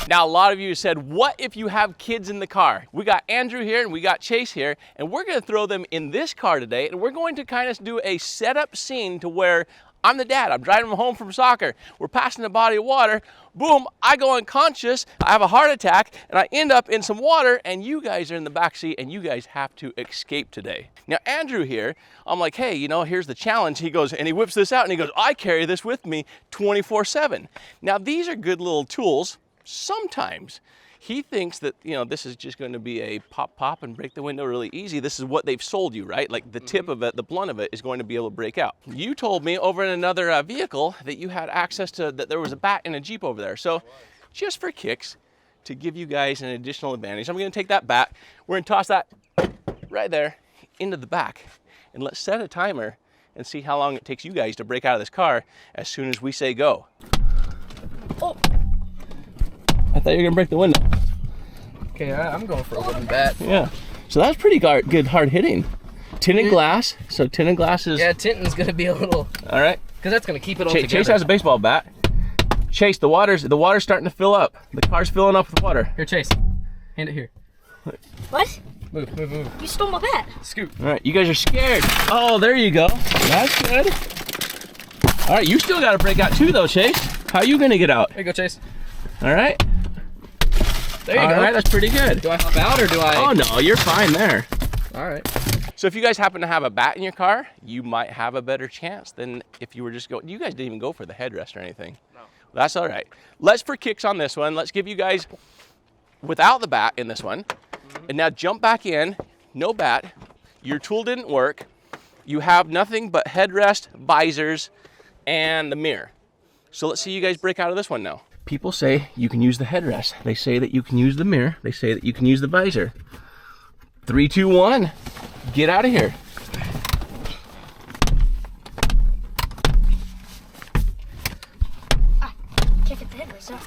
Now, a lot of you said, what if you have kids in the car? We got Andrew here and we got Chase here, and we're gonna throw them in this car today, and we're going to kind of do a setup scene to where I'm the dad, I'm driving them home from soccer, we're passing a body of water, boom, I go unconscious, I have a heart attack, and I end up in some water, and you guys are in the back seat, and you guys have to escape today. Now, Andrew here, I'm like, hey, you know, here's the challenge. He goes, and he whips this out, and he goes, I carry this with me 24/7. Now, these are good little tools. Sometimes he thinks that, you know, this is just going to be a pop and break the window really easy. This is what they've sold you, right? Like the tip of it, the blunt of it is going to be able to break out. You told me over in another vehicle that you had access to, that there was a bat in a Jeep over there. So just for kicks, to give you guys an additional advantage, I'm going to take that bat, we're going to toss that right there into the back, and let's set a timer and see how long it takes you guys to break out of this car as soon as we say go. Oh. I thought you were gonna break the window. Okay, I'm going for a wooden bat. Yeah. So that's pretty good hard hitting. Tinted glass. So tinted glass is. Yeah, tinting's gonna be a little. All right. Because that's gonna keep it all together. Chase has a baseball bat. Chase, the water's starting to fill up. The car's filling up with water. Here, Chase. Hand it here. What? Move. You stole my bat. Scoot. All right, you guys are scared. Oh, there you go. That's good. All right, you still got to break out too, though, Chase. How are you gonna get out? There you go, Chase. All right. There you go. All right, that's pretty good. Do I hop out or do I? Oh no, you're fine there. All right. So if you guys happen to have a bat in your car, you might have a better chance than if you were just going. You guys didn't even go for the headrest or anything. No. That's all right. Let's for kicks on this one. Let's give you guys without the bat in this one. And now jump back in, no bat. Your tool didn't work. You have nothing but headrest, visors, and the mirror. So let's see you guys break out of this one now. People say you can use the headrest. They say that you can use the mirror. They say that you can use the visor. 3, 2, 1. Get out of here. Can't get the headrest up.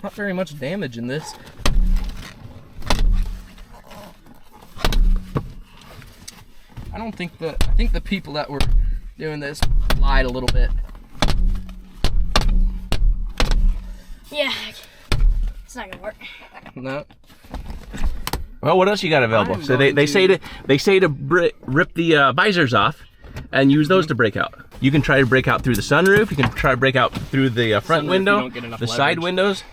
Not very much damage in this. I think the people that were doing this lied a little bit. Yeah, it's not gonna work. No. Well, what else you got available? So they say to rip the visors off and use those to break out. You can try to break out through the sunroof. You can try to break out through the front Sunroof, window, you don't get enough the side leverage. windows.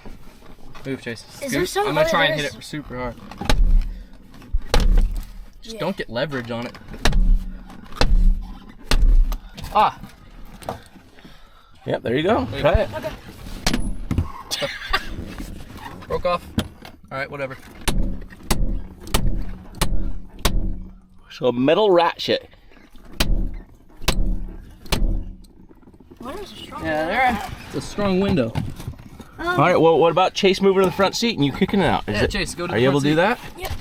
Move, Chase. Is there some I'm gonna try and others? hit it super hard. Just don't get leverage on it. Ah. Yep, there you go. Try it. Okay. Broke off. All right, whatever. So metal ratchet. What is a strong It's a strong window. All right. Well, what about Chase moving to the front seat and you kicking it out? Yeah, Chase, go to the Are you able front to do that? Yep.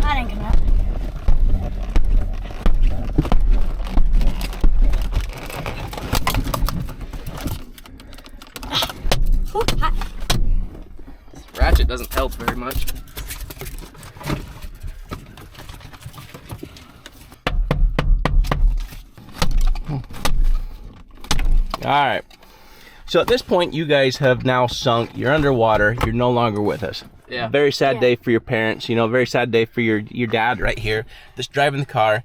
That ain't gonna happen. Ooh, hot. Ratchet doesn't help very much. All right. So at this point, you guys have now sunk. You're underwater. You're no longer with us. Yeah. Very sad Yeah. day for your parents. You know, very sad day for your dad right here, just driving the car.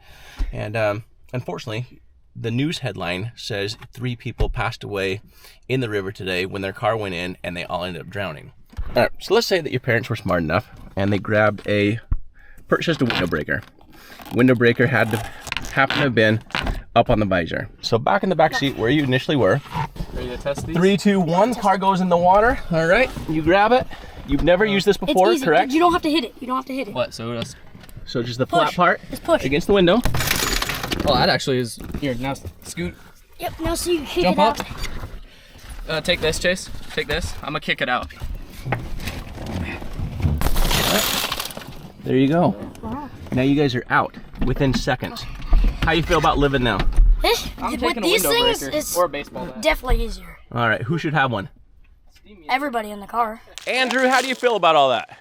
And unfortunately, the news headline says 3 people passed away in the river today when their car went in and they all ended up drowning. All right. So let's say that your parents were smart enough and they purchased a window breaker. Window breaker had to happen to have been up on the visor. So back in the back seat where you initially were. Ready to test these? 3, 2, 1. Car goes in the water. All right. You grab it. You've never used this before, It's easy. correct? You don't have to hit it. You don't have to hit it. What? So that's. So just the Push. flat part Just push. against the window. Oh, that actually is. Here, now scoot. Yep. Now so you kick Jump it out. up. Take this, Chase. Take this. I'm gonna kick it out. There you go. Wow. Now you guys are out within seconds. How you feel about living now? I'm With taking a these window things, breaker it's or a baseball bat. definitely easier. All right. Who should have one? Everybody in the car. Andrew, how do you feel about all that?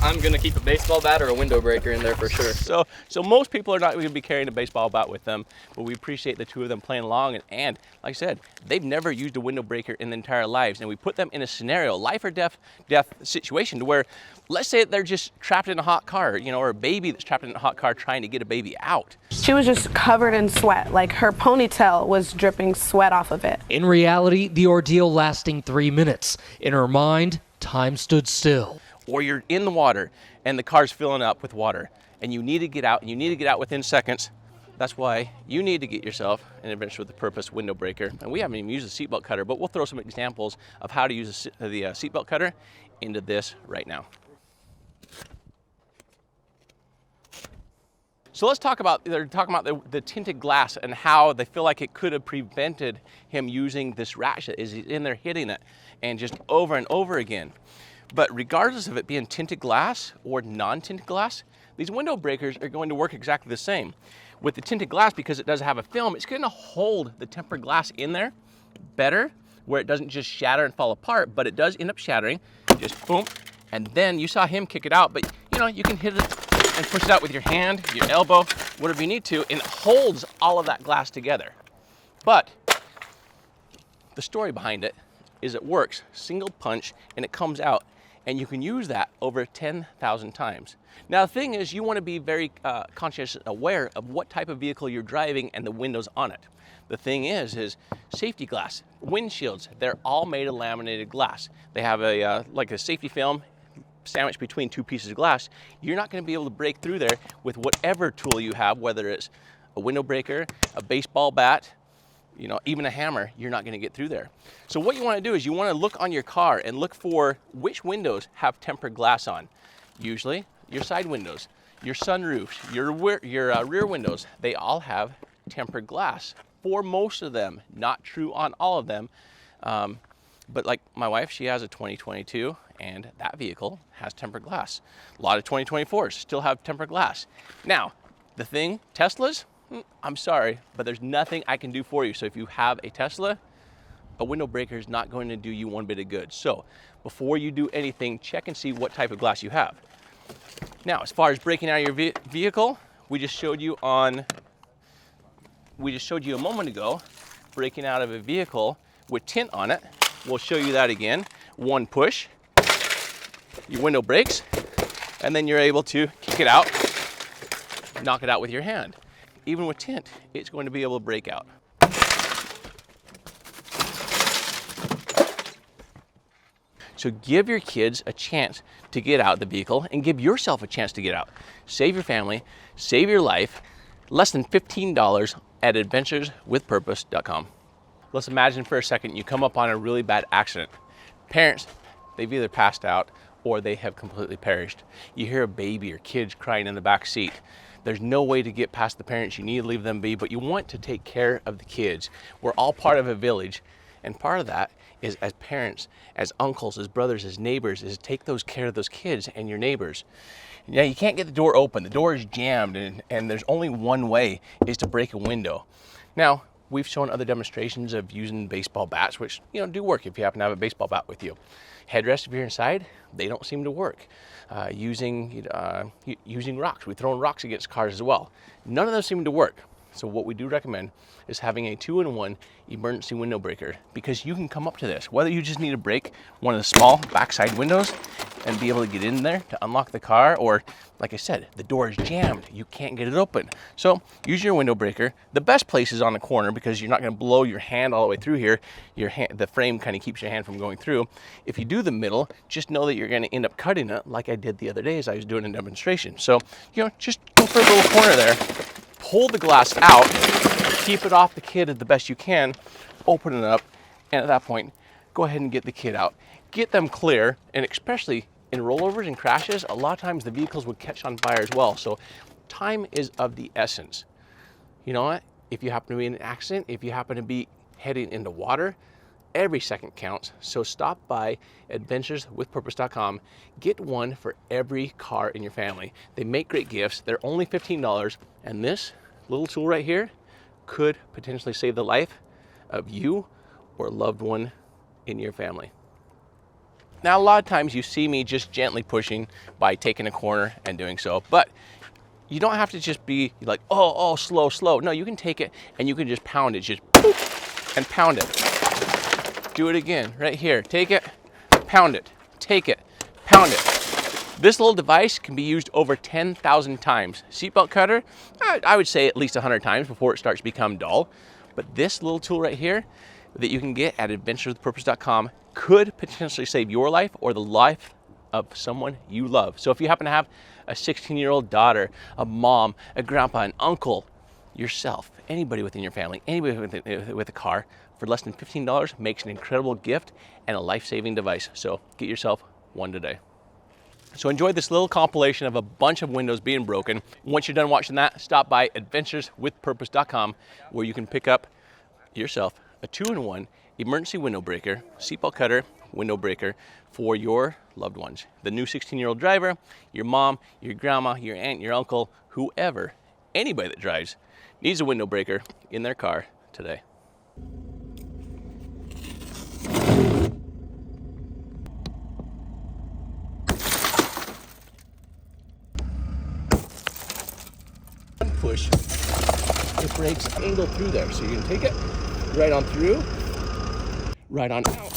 I'm gonna keep a baseball bat or a window breaker in there for sure. So most people are not going to be carrying a baseball bat with them, but we appreciate the two of them playing along. And like I said, they've never used a window breaker in their entire lives, and we put them in a scenario, life or death situation, to where, let's say they're just trapped in a hot car, you know, or a baby that's trapped in a hot car trying to get a baby out. She was just covered in sweat, like her ponytail was dripping sweat off of it. In reality, the ordeal lasting 3 minutes. In her mind, time stood still. Or you're in the water and the car's filling up with water and you need to get out, and you need to get out within seconds. That's why you need to get yourself an Adventure with a Purpose window breaker. And we haven't even used the seatbelt cutter, but we'll throw some examples of how to use the seatbelt cutter into this right now. So let's talk about, they're talking about the tinted glass and how they feel like it could have prevented him using this ratchet as he's in there hitting it and just over and over again. But regardless of it being tinted glass or non-tinted glass, these window breakers are going to work exactly the same. With the tinted glass, because it does have a film, it's going to hold the tempered glass in there better, where it doesn't just shatter and fall apart, but it does end up shattering, just boom. And then you saw him kick it out, but you know, you can hit it and push it out with your hand, your elbow, whatever you need to, and it holds all of that glass together. But the story behind it is it works single punch and it comes out, and you can use that over 10,000 times. Now the thing is, you want to be very conscious and aware of what type of vehicle you're driving and the windows on it. The thing is safety glass, windshields, they're all made of laminated glass. They have a like a safety film sandwiched between two pieces of glass. You're not going to be able to break through there with whatever tool you have, whether it's a window breaker, a baseball bat, you know, even a hammer. You're not going to get through there. So what you want to do is you want to look on your car and look for which windows have tempered glass on. Usually your side windows, your sunroofs, your rear windows, they all have tempered glass. For most of them, not true on all of them. But like my wife, she has a 2022 and that vehicle has tempered glass. A lot of 2024s still have tempered glass. Now, the thing, Teslas, I'm sorry, but there's nothing I can do for you. So if you have a Tesla, a window breaker is not going to do you one bit of good. So before you do anything, check and see what type of glass you have. Now, as far as breaking out of your vehicle, we just showed you a moment ago, breaking out of a vehicle with tint on it. We'll show you that again. One push, your window breaks, and then you're able to kick it out, knock it out with your hand. Even with tint, it's going to be able to break out. So give your kids a chance to get out of the vehicle and give yourself a chance to get out. Save your family, save your life. Less than $15 at adventureswithpurpose.com. Let's imagine for a second you come up on a really bad accident. Parents, they've either passed out or they have completely perished. You hear a baby or kids crying in the back seat. There's no way to get past the parents. You need to leave them be, but you want to take care of the kids. We're all part of a village, and part of that is as parents, as uncles, as brothers, as neighbors, is take those care of those kids and your neighbors. Now, you can't get the door open. The door is jammed, and there's only one way, is to break a window. Now, we've shown other demonstrations of using baseball bats, which, you know, do work if you happen to have a baseball bat with you. Headrests, if you're inside, they don't seem to work. Using rocks, we've thrown rocks against cars as well. None of those seem to work. So what we do recommend is having a 2-in-1 emergency window breaker, because you can come up to this, whether you just need to break one of the small backside windows and be able to get in there to unlock the car, or like I said, the door is jammed, you can't get it open. So use your window breaker. The best place is on the corner, because you're not going to blow your hand all the way through here. The frame kind of keeps your hand from going through. If you do the middle, just know that you're going to end up cutting it, like I did the other day as I was doing a demonstration. So, you know, just go for a little corner there, pull the glass out, keep it off the kid the best you can, open it up, and at that point, go ahead and get the kid out. Get them clear, and especially in rollovers and crashes, a lot of times the vehicles would catch on fire as well. So time is of the essence. You know what? If you happen to be in an accident, if you happen to be heading into water, every second counts. So stop by adventureswithpurpose.com. Get one for every car in your family. They make great gifts. They're only $15, and this little tool right here could potentially save the life of you or a loved one in your family. Now, a lot of times you see me just gently pushing by taking a corner and doing so, but you don't have to just be like, oh, slow, slow. No, you can take it and you can just pound it, just boop, and pound it. Do it again, right here. Take it, pound it, take it, pound it. This little device can be used over 10,000 times. Seatbelt cutter, I would say at least 100 times before it starts to become dull. But this little tool right here that you can get at adventureswithpurpose.com could potentially save your life or the life of someone you love. So if you happen to have a 16-year-old daughter, a mom, a grandpa, an uncle, yourself, anybody within your family, anybody with a car, for less than $15 makes an incredible gift and a life-saving device. So get yourself one today. So enjoy this little compilation of a bunch of windows being broken. Once you're done watching that, stop by adventureswithpurpose.com where you can pick up yourself a 2-in-1 emergency window breaker, seatbelt cutter, window breaker for your loved ones. The new 16-year-old driver, your mom, your grandma, your aunt, your uncle, whoever, anybody that drives needs a window breaker in their car today. Push, it breaks angle through there. So you can take it right on through, right on out.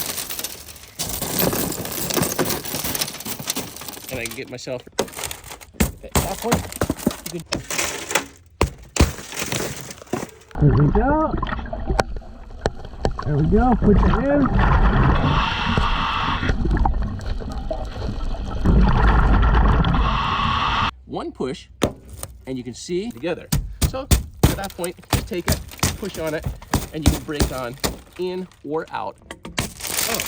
And I can get myself at that point. There we go. There we go. Push it in. One push, and you can see together. So at that point, just take it, push on it, and you can brake on in or out. Oh.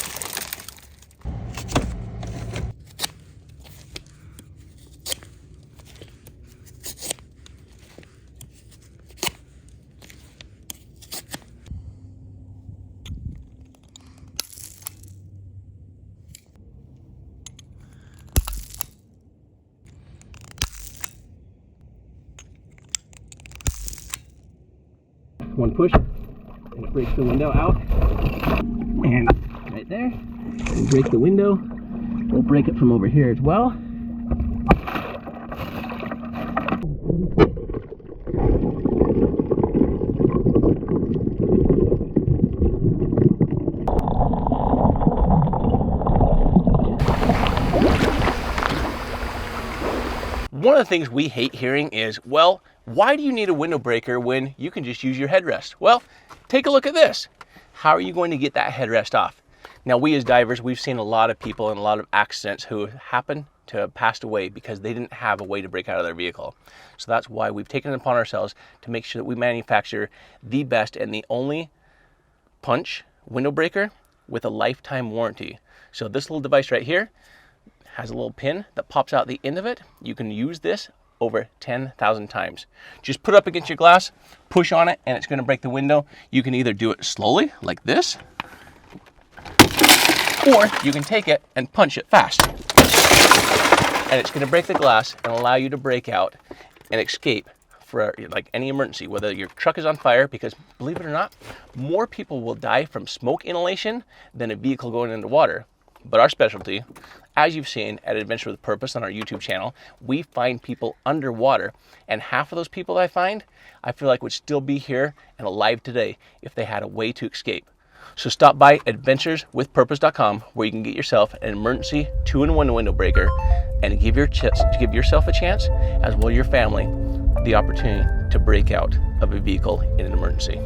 One push, and it breaks the window out. And right there, and break the window. We'll break it from over here as well. One of the things we hate hearing is, well, why do you need a window breaker when you can just use your headrest? Well, take a look at this. How are you going to get that headrest off? Now, we as divers, we've seen a lot of people in a lot of accidents who happen to have passed away because they didn't have a way to break out of their vehicle. So that's why we've taken it upon ourselves to make sure that we manufacture the best and the only punch window breaker with a lifetime warranty. So this little device right here has a little pin that pops out the end of it. You can use this over 10,000 times. Just put it up against your glass, push on it, and it's going to break the window. You can either do it slowly, like this, or you can take it and punch it fast. And it's going to break the glass and allow you to break out and escape for like any emergency, whether your truck is on fire, because believe it or not, more people will die from smoke inhalation than a vehicle going into water. But our specialty, as you've seen at Adventure with Purpose on our YouTube channel, we find people underwater. And half of those people I find, I feel like would still be here and alive today if they had a way to escape. So stop by adventureswithpurpose.com where you can get yourself an emergency 2-in-1 window breaker and give yourself a chance, as well as your family, the opportunity to break out of a vehicle in an emergency.